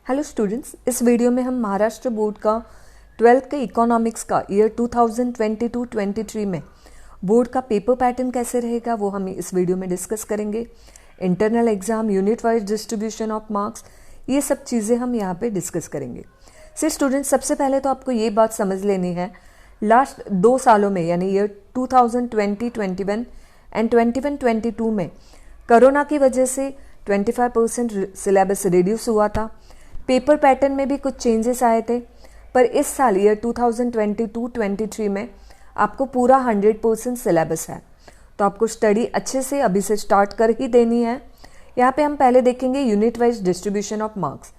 Hello students, इस video में हम महाराष्ट्र बोर्ड का 12th के इकोनॉमिक्स का ईयर 2022-23 में बोर्ड का पेपर पैटर्न कैसे रहेगा वो हम इस वीडियो में डिस्कस करेंगे। Internal exam, unit wise distribution of marks, ये सब चीज़ें हम यहाँ पे डिस्कस करेंगे। स्टूडेंट्स, सबसे पहले तो आपको ये बात समझ लेनी है, लास्ट 2 सालों में यानी ईयर 2020-21 एंड 21-22 में कोरोना की वजह से 25% सिलेबस रिड्यूस हुआ था। पेपर पैटर्न में भी कुछ चेंजेस आए थे, पर इस साल ईयर 2022-23 में आपको पूरा 100% सिलेबस है, तो आपको स्टडी अच्छे से अभी से स्टार्ट कर ही देनी है। यहाँ पे हम पहले देखेंगे unit wise distribution of marks.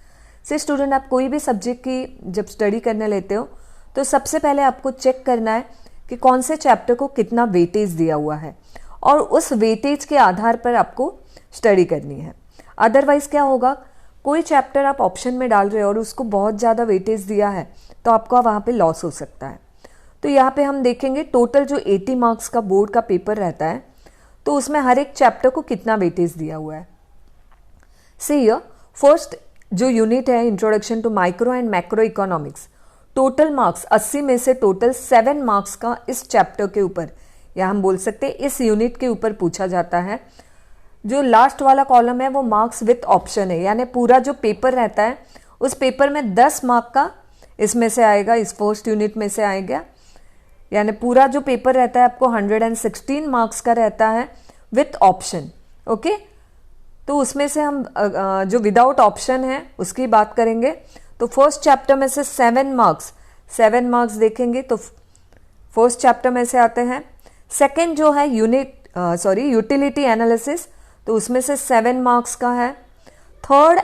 से स्टूडेंट, आप कोई भी सब्जेक्ट की जब स्टडी करने लेते हो तो सबसे पहले आपको चेक करना है कि कौन से चैप्टर को कितना वेटेज दिया हुआ है और उस वेटेज के आधार पर आपको स्टडी करनी है। अदरवाइज क्या होगा, कोई चैप्टर आप ऑप्शन में डाल रहे हो और उसको बहुत ज़्यादा वेटेज दिया है तो आपका वहाँ पे लॉस हो सकता है। तो यहाँ पे हम देखेंगे टोटल जो 80 मार्क्स का बोर्ड का पेपर रहता है तो उसमें हर एक चैप्टर को कितना वेटेज दिया हुआ है। सी हियर, फर्स्ट जो यूनिट है introduction to micro and macro economics, total marks 80 में से टोटल 7 मार्क्स का इस चैप्टर के ऊपर या हम बोल सकते हैं इस यूनिट के ऊपर पूछा जाता है। जो लास्ट वाला कॉलम है वो मार्क्स विथ ऑप्शन है, यानी पूरा जो पेपर रहता है उस पेपर में 10 मार्क का इसमें से आएगा, इस फर्स्ट यूनिट में से आएगा, यानी पूरा जो पेपर रहता है आपको 116 मार्क्स का रहता है विथ ऑप्शन। ओके, तो उसमें से हम जो विदाउट ऑप्शन है उसकी बात करेंगे। तो फर्स्ट चैप्टर में से 7 मार्क्स देखेंगे तो फर्स्ट चैप्टर में से आते हैं। सेकेंड जो है यूटिलिटी एनालिसिस, तो उसमें से 7 मार्क्स का है। Third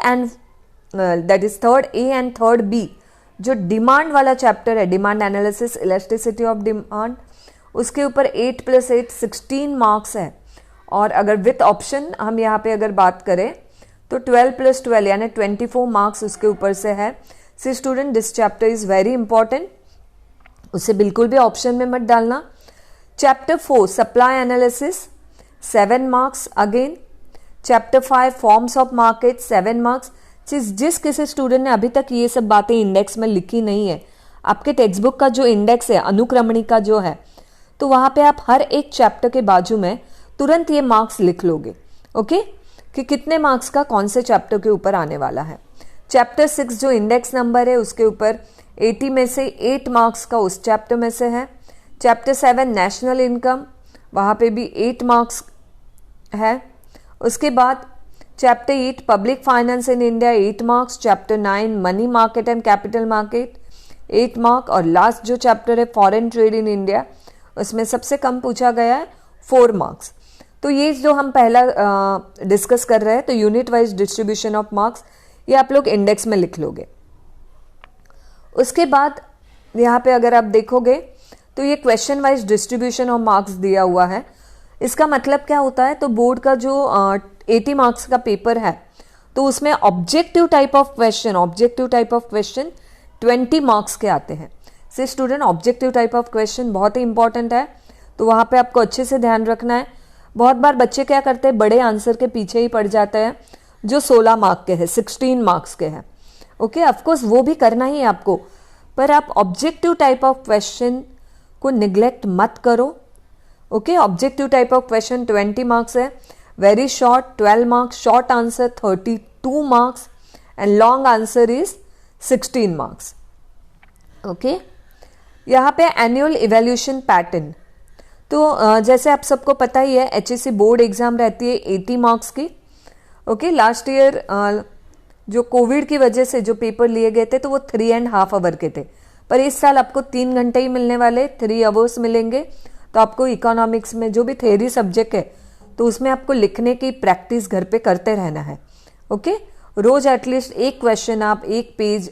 A and third B जो डिमांड वाला चैप्टर है, demand analysis, elasticity of demand, उसके ऊपर 8 + 8 16 मार्क्स है। और अगर विथ ऑप्शन हम यहाँ पे अगर बात करें तो 12 + 12 यानी 24 मार्क्स उसके ऊपर से है। See student, this chapter is very important, उसे बिल्कुल भी ऑप्शन में मत डालना। Chapter 4 supply analysis 7 marks again. Chapter 5 forms of market 7 marks. जिस किसी स्टूडेंट ने अभी तक ये सब बातें इंडेक्स में लिखी नहीं है, आपके टेक्स्ट बुक का जो इंडेक्स है अनुक्रमणिका जो है, तो वहां पे आप हर एक चैप्टर के बाजू में तुरंत ये मार्क्स लिख लोगे। ओके, कि कितने मार्क्स का कौन से चैप्टर के ऊपर आने वाला है। चैप्टर 6 जो इंडेक्स नंबर है उसके ऊपर 80 में से 8 मार्क्स का उस चैप्टर में से है। चैप्टर 7 नेशनल इनकम, वहाँ पे भी 8 मार्क्स है। उसके बाद chapter 8 public finance in India 8 marks. Chapter 9 money market and capital market 8 mark. और लास्ट जो चैप्टर है फॉरेन ट्रेड इन इंडिया, उसमें सबसे कम पूछा गया है 4 मार्क्स। तो ये जो हम पहला डिस्कस कर रहे हैं, तो unit wise distribution of marks ये आप लोग इंडेक्स में लिख लोगे। उसके बाद यहाँ पे अगर आप देखोगे तो ये question wise distribution of marks दिया हुआ है। इसका मतलब क्या होता है, तो बोर्ड का जो 80 मार्क्स का पेपर है तो उसमें objective type of question 20 marks के आते हैं। से student, objective type of question बहुत ही इंपॉर्टेंट है, तो वहाँ पे आपको अच्छे से ध्यान रखना है। बहुत बार बच्चे क्या करते हैं, बड़े आंसर के पीछे ही पड़ जाते हैं जो 16 मार्क के हैं, 16 मार्क्स के हैं। ओके, ऑफकोर्स वो भी करना ही है आपको, पर आप ऑब्जेक्टिव टाइप ऑफ क्वेश्चन को निग्लेक्ट मत करो। Okay, objective type of question 20 marks है, very short 12 marks, short answer 32 marks and long answer is 16 marks. Okay, यहाँ पे एनुअल इवैल्यूएशन पैटर्न, तो जैसे आप सबको पता ही है HSC बोर्ड एग्जाम रहती है 80 मार्क्स की। ओके, लास्ट ईयर जो कोविड की वजह से जो पेपर लिए गए थे तो वो 3.5 आवर के थे, पर इस साल आपको 3 घंटे ही मिलने वाले, 3 आवर्स मिलेंगे। तो आपको इकोनॉमिक्स में जो भी थ्योरी सब्जेक्ट है तो उसमें आपको लिखने की प्रैक्टिस घर पे करते रहना है। ओके, रोज एटलीस्ट एक क्वेश्चन आप एक पेज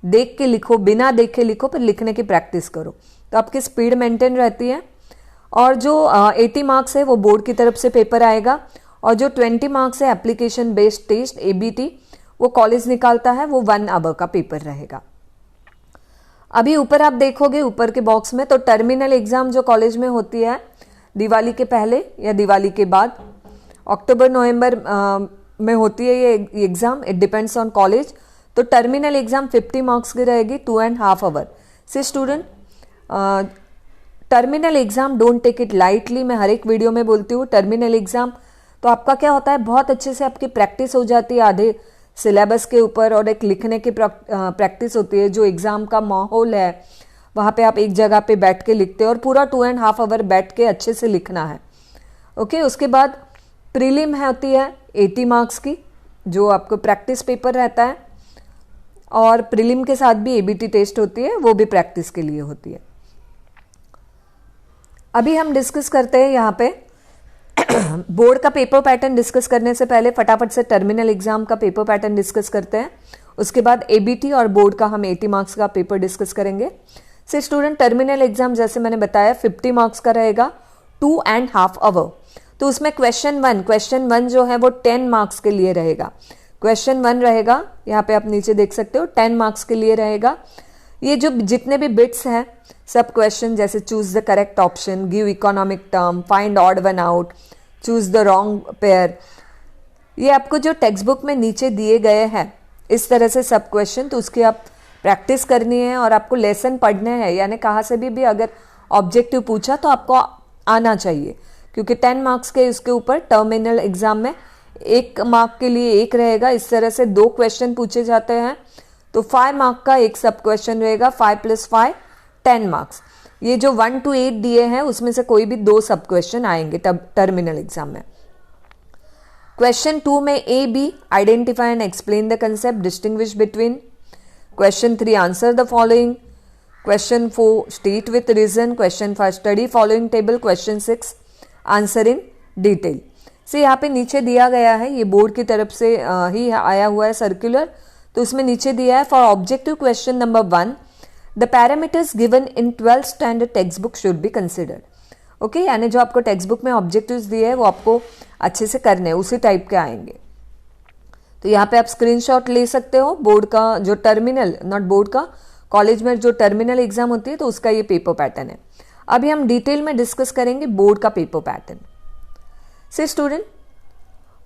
देख के लिखो, बिना देखे लिखो, पर लिखने की प्रैक्टिस करो, तो आपकी स्पीड मेंटेन रहती है। और जो 80 मार्क्स है वो बोर्ड की तरफ से पेपर आएगा, और जो 20 मार्क्स है एप्लीकेशन बेस्ड टेस्ट ABT वो कॉलेज निकालता है, वो 1 आवर का पेपर रहेगा। अभी ऊपर आप देखोगे ऊपर के बॉक्स में, तो टर्मिनल एग्जाम जो कॉलेज में होती है दिवाली के पहले या दिवाली के बाद, अक्टूबर नवंबर में होती है ये exam, it depends on college. तो टर्मिनल एग्जाम 50 मार्क्स की रहेगी, 2.5 आवर। से student, terminal exam don't take it lightly. मैं हर एक वीडियो में बोलती हूँ टर्मिनल एग्जाम तो आपका क्या होता है, बहुत अच्छे से आपकी प्रैक्टिस हो जाती है आधे सिलेबस के ऊपर, और एक लिखने की प्रैक्टिस होती है। जो एग्जाम का माहौल है वहाँ पे आप एक जगह पे बैठ के लिखते हो और पूरा 2.5 आवर बैठ के अच्छे से लिखना है। ओके, उसके बाद प्रीलिम होती है 80 मार्क्स की, जो आपको प्रैक्टिस पेपर रहता है, और प्रीलिम के साथ भी एबीटी टेस्ट होती है, वो भी प्रैक्टिस के लिए होती है। अभी हम डिस्कस करते हैं यहाँ पे बोर्ड का पेपर पैटर्न। डिस्कस करने से पहले फटाफट से टर्मिनल एग्जाम का पेपर पैटर्न डिस्कस करते हैं, उसके बाद एबीटी और बोर्ड का हम 80 मार्क्स का पेपर डिस्कस करेंगे। से स्टूडेंट, टर्मिनल एग्जाम जैसे मैंने बताया 50 मार्क्स का रहेगा, 2.5 आवर। तो उसमें क्वेश्चन वन जो है वो 10 मार्क्स के लिए रहेगा। क्वेश्चन 1 रहेगा, यहाँ पे आप नीचे देख सकते हो, 10 मार्क्स के लिए रहेगा। ये जो जितने भी बिट्स हैं सब क्वेश्चन, जैसे choose the correct option, give economic term, find odd one out, choose the wrong pair, ये आपको जो टेक्स्ट बुक में नीचे दिए गए हैं इस तरह से सब क्वेश्चन, तो उसकी आप प्रैक्टिस करनी है और आपको लेसन पढ़ने हैं। यानी कहाँ से भी अगर ऑब्जेक्टिव पूछा तो आपको आना चाहिए, क्योंकि 10 मार्क्स के उसके ऊपर टर्मिनल एग्जाम में 1 मार्क के लिए 1 रहेगा। इस तरह से 2 क्वेश्चन पूछे जाते हैं, तो 5 मार्क का एक सब क्वेश्चन रहेगा, 5 + 5 10 मार्क्स। ये जो 1 to 8 दिए हैं उसमें से कोई भी 2 सब क्वेश्चन आएंगे तब टर्मिनल एग्जाम में। क्वेश्चन 2 में A B, identify and explain the concept, distinguish between. Question 3, answer the following. Question 4, state with reason. Question 5, study following table. Question 6, answer in detail. से यहाँ पे नीचे दिया गया है, ये बोर्ड की तरफ से ही आया हुआ है सर्कुलर, तो उसमें नीचे दिया है, for objective question number 1 the parameters given in 12th standard text book should be considered. Okay, यानी जो आपको टेक्स्ट बुक में ऑब्जेक्टिव्स दिए हैं वो आपको अच्छे से करने हैं, उसी टाइप के आएंगे। तो यहाँ पे आप स्क्रीनशॉट ले सकते हो। बोर्ड का जो टर्मिनल, नॉट बोर्ड का, कॉलेज में जो टर्मिनल एग्जाम होती है तो उसका ये पेपर पैटर्न है। अभी हम डिटेल में डिस्कस करेंगे बोर्ड का पेपर पैटर्न। से स्टूडेंट,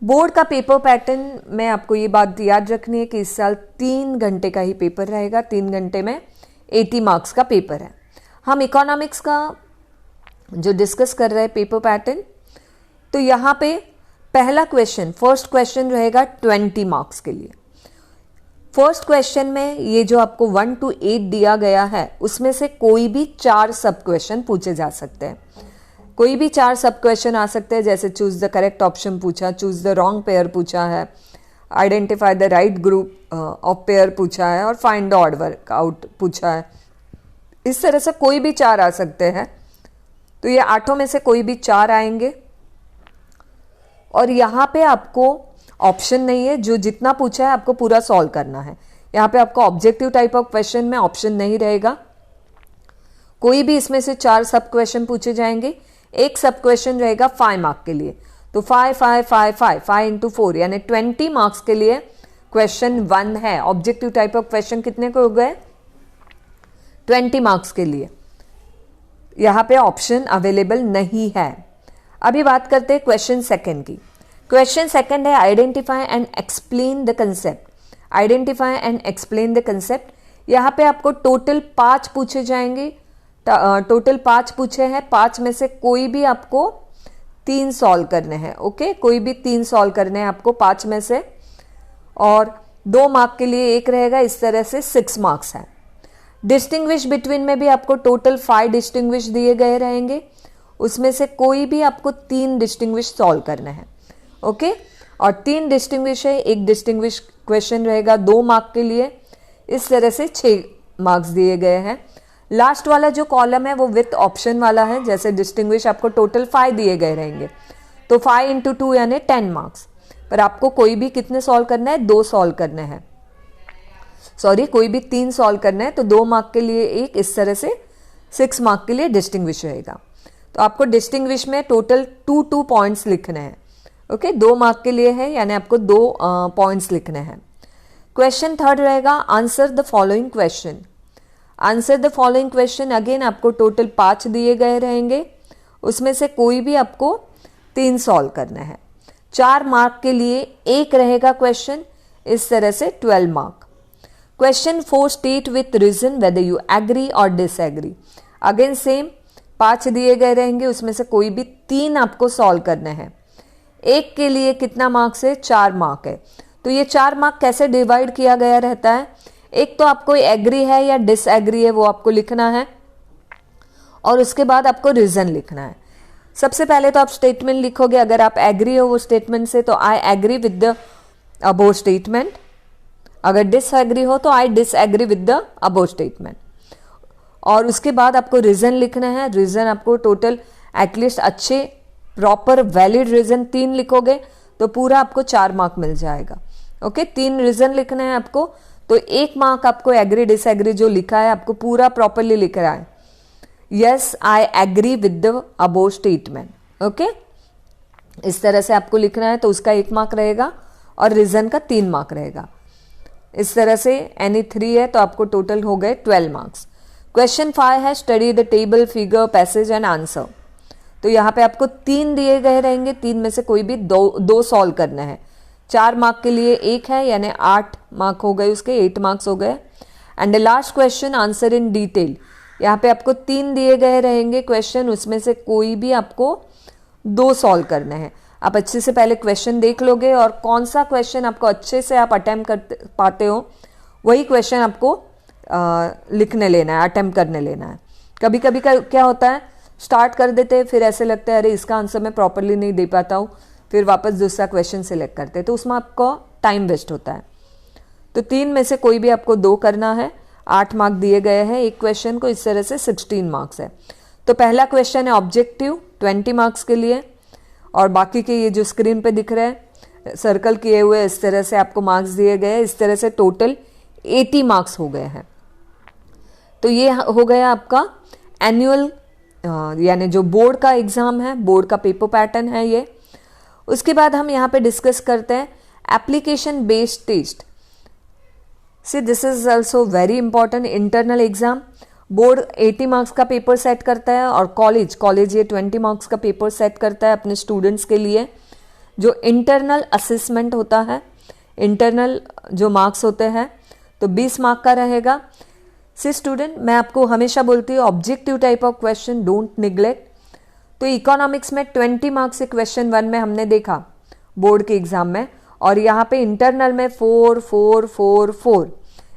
बोर्ड का पेपर पैटर्न में आपको ये बात याद रखनी है कि इस साल 3 घंटे का ही पेपर रहेगा। 3 घंटे में 80 मार्क्स का पेपर है। हम इकोनॉमिक्स का जो डिस्कस कर रहे हैं पेपर पैटर्न, तो यहाँ पे पहला क्वेश्चन, फर्स्ट क्वेश्चन रहेगा 20 मार्क्स के लिए। फर्स्ट क्वेश्चन में ये जो आपको 1 to 8 दिया गया है उसमें से कोई भी 4 सब क्वेश्चन पूछे जा सकते हैं। कोई भी 4 सब क्वेश्चन आ सकते हैं, जैसे चूज द करेक्ट ऑप्शन पूछा, चूज द रॉन्ग पेयर पूछा है, identify the right group of pair पूछा है, और find the odd work out पूछा है। इस तरह से कोई भी 4 आ सकते हैं। तो ये 8 में से कोई भी 4 आएंगे, और यहाँ पे आपको ऑप्शन नहीं है, जो जितना पूछा है आपको पूरा सॉल्व करना है। यहाँ पे आपको ऑब्जेक्टिव टाइप ऑफ क्वेश्चन में ऑप्शन नहीं रहेगा। कोई भी इसमें से 4 सब क्वेश्चन पूछे जाएंगे। एक सब क्वेश्चन रहेगा 5 मार्क के लिए, तो 5 × 4 यानी 20 मार्क्स के लिए क्वेश्चन 1 है। ऑब्जेक्टिव टाइप ऑफ क्वेश्चन कितने को हो गए? 20 मार्क्स के लिए। यहाँ पे ऑप्शन अवेलेबल नहीं है। अभी बात करते हैं क्वेश्चन सेकंड की। क्वेश्चन सेकंड है identify and explain the concept. Identify and explain the concept. यहाँ पे आपको टोटल 5 पूछे जाएंगे। टोटल 5 पूछे हैं, 5 में से कोई भी आपको 3 सॉल्व करने हैं। ओके, कोई भी 3 सॉल्व करने हैं आपको 5 में से, और 2 मार्क के लिए 1 रहेगा। इस तरह से 6 मार्क्स है। डिस्टिंग्विश बिटवीन में भी आपको टोटल 5 डिस्टिंग्विश दिए गए रहेंगे, उसमें से कोई भी आपको 3 डिस्टिंग्विश सॉल्व करने हैं। ओके, और 3 डिस्टिंग्विश है, 1 डिस्टिंग्विश क्वेश्चन रहेगा 2 मार्क के लिए। इस तरह से 6 मार्क्स दिए गए हैं। लास्ट वाला जो कॉलम है वो विथ ऑप्शन वाला है। जैसे डिस्टिंग्विश आपको टोटल 5 दिए गए रहेंगे, तो 5 × 2 यानी 10 मार्क्स। पर आपको कोई भी कितने सॉल्व करना है? 2 सॉल्व करने हैं। सॉरी, कोई भी 3 सॉल्व करना है, तो 2 मार्क के लिए 1, इस तरह से 6 मार्क के लिए डिस्टिंग्विश रहेगा। तो आपको डिस्टिंग्विश में टोटल 2 पॉइंट्स लिखने हैं। ओके, 2 मार्क के लिए है, यानी आपको 2 पॉइंट्स लिखने हैं। क्वेश्चन थर्ड रहेगा answer the following question. Answer the following question, again आपको टोटल 5 दिए गए रहेंगे, उसमें से कोई भी आपको 3 सॉल्व करना है। 4 मार्क के लिए 1 रहेगा क्वेश्चन, इस तरह से 12 mark. Question 4 state with reason whether you agree और डिसएग्री। अगेन सेम 5 दिए गए रहेंगे, उसमें से कोई भी 3 आपको सॉल्व करने हैं। एक के लिए कितना मार्क्स है? 4 मार्क है। तो ये 4 मार्क कैसे डिवाइड किया गया रहता है? एक तो आपको एग्री है या डिसएग्री है वो आपको लिखना है, और उसके बाद आपको रीजन लिखना है। सबसे पहले तो आप स्टेटमेंट लिखोगे। अगर आप एग्री हो वो स्टेटमेंट से तो I agree with the above statement. अगर डिसएग्री हो तो I disagree with the above statement. और उसके बाद आपको रीजन लिखना है। रीजन आपको टोटल एटलीस्ट अच्छे प्रॉपर वैलिड रीजन 3 लिखोगे तो पूरा आपको 4 मार्क मिल जाएगा। ओके, 3 रीजन लिखना है आपको, तो 1 मार्क आपको एग्री डिसएग्री जो लिखा है आपको पूरा प्रॉपरली लिख रहा है। Yes I agree with the above statement. Okay, इस तरह से आपको लिखना है, तो उसका 1 मार्क रहेगा और रीजन का 3 मार्क रहेगा। इस तरह से एनी 3 है तो आपको टोटल हो गए 12 मार्क्स। क्वेश्चन 5 है study the table, figure, passage and answer. तो यहाँ पे आपको 3 दिए गए रहेंगे, 3 में से कोई भी दो सॉल्व करना है। 4 मार्क के लिए 1 है, यानी 8 मार्क हो गए, उसके 8 मार्क्स हो गए। And the last question answer in detail. यहाँ पे आपको 3 दिए गए रहेंगे क्वेश्चन, उसमें से कोई भी आपको 2 सॉल्व करने हैं। आप अच्छे से पहले क्वेश्चन देख लोगे और कौन सा क्वेश्चन आपको अच्छे से आप अटेम्प्ट कर पाते हो वही क्वेश्चन आपको लिखने लेना है, अटेम्प्ट करने लेना है। कभी कभी क्या होता है, स्टार्ट कर देते हैं, फिर ऐसे लगता है अरे इसका आंसर मैं प्रॉपरली नहीं दे पाता हूँ, फिर वापस दूसरा क्वेश्चन सिलेक्ट करते हैं, तो उसमें आपको टाइम वेस्ट होता है। तो 3 में से कोई भी आपको 2 करना है। 8 मार्क दिए गए हैं एक क्वेश्चन को, इस तरह से 16 मार्क्स है। तो पहला क्वेश्चन है ऑब्जेक्टिव 20 मार्क्स के लिए, और बाकी के ये जो स्क्रीन पे दिख रहे हैं सर्कल किए हुए, इस तरह से आपको मार्क्स दिए गए हैं। इस तरह से टोटल 80 मार्क्स हो गए हैं। तो ये हो गया आपका एनुअल यानी जो बोर्ड का एग्जाम है, बोर्ड का पेपर पैटर्न है ये। उसके बाद हम यहाँ पे डिस्कस करते हैं application based test. See this is also very important. Internal exam board 80 marks का पेपर सेट करता है, और कॉलेज ये 20 मार्क्स का पेपर सेट करता है अपने स्टूडेंट्स के लिए। जो इंटरनल असेसमेंट होता है, इंटरनल जो मार्क्स होते हैं, तो 20 मार्क का रहेगा। सी स्टूडेंट, मैं आपको हमेशा बोलती हूँ objective type of question don't neglect. तो इकोनॉमिक्स में 20 मार्क्स से क्वेश्चन 1 में हमने देखा बोर्ड के एग्जाम में, और यहाँ पे इंटरनल में 4 4 4 4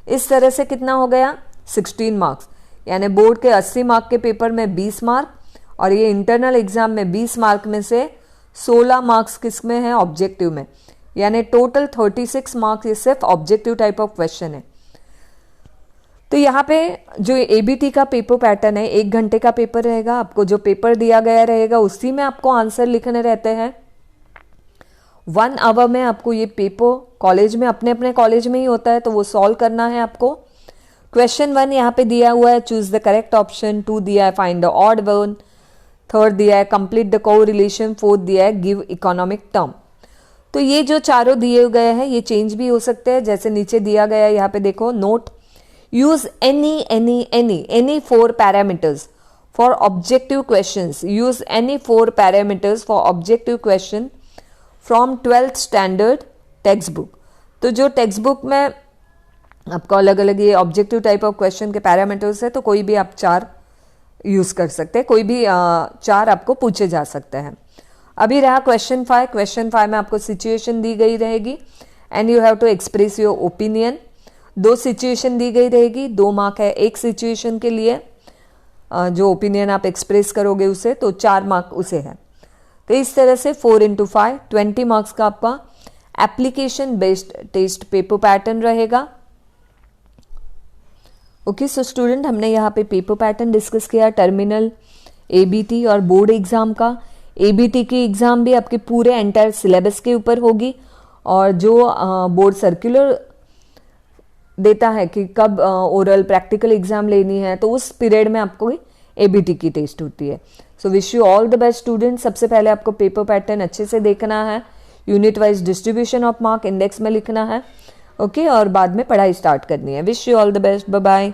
इस तरह से कितना हो गया 16 मार्क्स। यानी बोर्ड के 80 मार्क के पेपर में 20 मार्क, और ये इंटरनल एग्जाम में 20 मार्क में से 16 मार्क्स किस में है? ऑब्जेक्टिव में। यानी टोटल 36 मार्क्स ये सिर्फ ऑब्जेक्टिव टाइप ऑफ क्वेश्चन है। तो यहाँ पे जो एबीटी का पेपर पैटर्न है, 1 घंटे का पेपर रहेगा। आपको जो पेपर दिया गया रहेगा उसी में आपको आंसर लिखने रहते हैं। 1 आवर में आपको ये पेपर कॉलेज में अपने कॉलेज में ही होता है, तो वो सॉल्व करना है आपको। क्वेश्चन 1 यहाँ पे दिया हुआ है चूज द करेक्ट ऑप्शन, 2 दिया है find the odd one, 3rd दिया है कंप्लीट द कोरिलेशन, 4th दिया है गिव इकोनॉमिक टर्म। तो ये जो चारों दिए गए हैं ये चेंज भी हो सकते हैं, जैसे नीचे दिया गया है यहाँ पे देखो note, use any 4 parameters for objective questions, use any 4 parameters for objective question from 12th standard textbook। तो जो टेक्स्ट बुक में आपको अलग अलग ये ऑब्जेक्टिव टाइप ऑफ क्वेश्चन के पैरामीटर्स है, तो कोई भी आप 4 यूज कर सकते हैं, कोई भी 4 आपको पूछे जा सकते हैं। अभी रहा क्वेश्चन 5। क्वेश्चन 5 में आपको सिचुएशन दी गई रहेगी and you have to express your opinion. 2 situation दी गई रहेगी, 2 मार्क है एक सिचुएशन के लिए, जो ओपिनियन आप एक्सप्रेस करोगे उसे, तो 4 मार्क उसे है। तो इस तरह से 4 into 5 20 मार्क्स का आपका application based test paper pattern रहेगा। ओके, सो स्टूडेंट, हमने यहाँ पे पेपर पैटर्न डिस्कस किया टर्मिनल, एबीटी और बोर्ड एग्जाम का। एबीटी की एग्जाम भी आपके पूरे एंटायर सिलेबस के ऊपर होगी, और जो बोर्ड सर्कुलर देता है कि कब ओरल प्रैक्टिकल एग्जाम लेनी है, तो उस पीरियड में आपको एबीटी की टेस्ट होती है। So wish you all the best student. सबसे पहले आपको पेपर पैटर्न अच्छे से देखना है, unit wise distribution of mark index में लिखना है, ओके, और बाद में पढ़ाई स्टार्ट करनी है। Wish you all the best, bye bye.